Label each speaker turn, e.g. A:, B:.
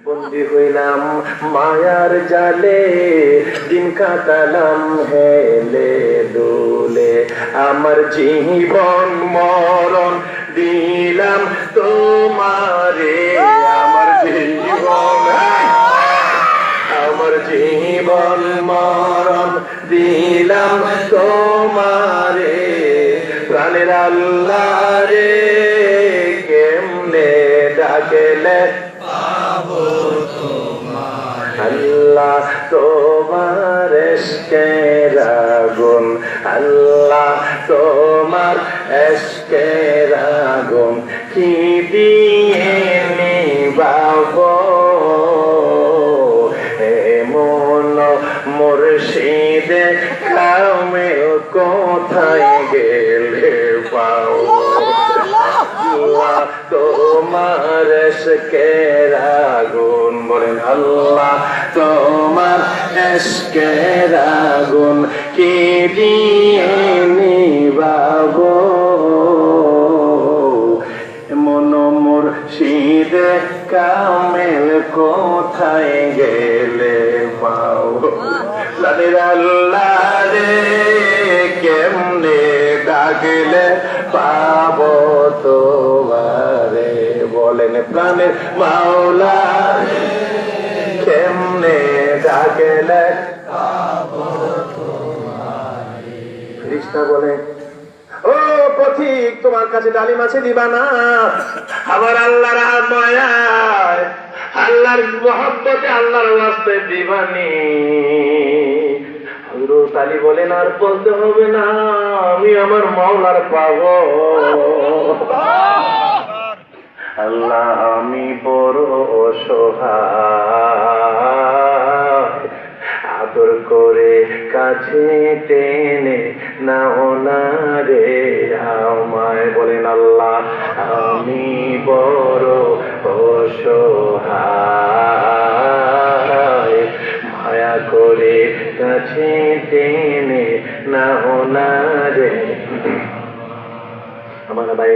A: বন্দি হইলাম মায়ার জালে, দিন কাটালাম হেলে দুলে। আমার জীবন মরণ দিলাম তোমারে, আমার জীবন মরণ দিলাম তোমারে। প্রাণের আল্লাহ রে, কেমনে ডাকেলে আল্লাহ তোমার এশকের আগুন, আল্লাহ তোমার এশকের আগুন কি দিয়ে নিবাবো। এমন মুর্শিদে কামেল কোথায় গেলে পাও। আল্লাহ তোমার এশকের আগুন, বলেন আল্লাহ তোমার এশকের আগুন কি দিয়ে নিবাবো। মন মুর্শিদে কামেল কোথায় গেলে পাও। জানির আল্লাহ রে, কেমনে ডাকলে পাবো তোমারে। বলেন প্রাণের মাওলা রে, কেমনে ডাকলে পাবো তোমারে। ফেরেশতা বলে, ও পথিক, তোমার কাছে ডালিম আছে দিবা না? আমার আল্লাহর মায়ায়, আল্লাহর মহব্বতে, আল্লাহর ওয়াস্তে দিবানি। হযরত আলী বলেন, আর বলতে হবে না, আমি আমার মাওলার পাবো। আল্লাহ আমি বড় অসহায়, আদর করে কাছে টেনে নাও না রে আমায়। বলেন আল্লাহ আমি বড় অসহায়, মায়া করে কাছে টেনে নাও না রে আমার ভাই।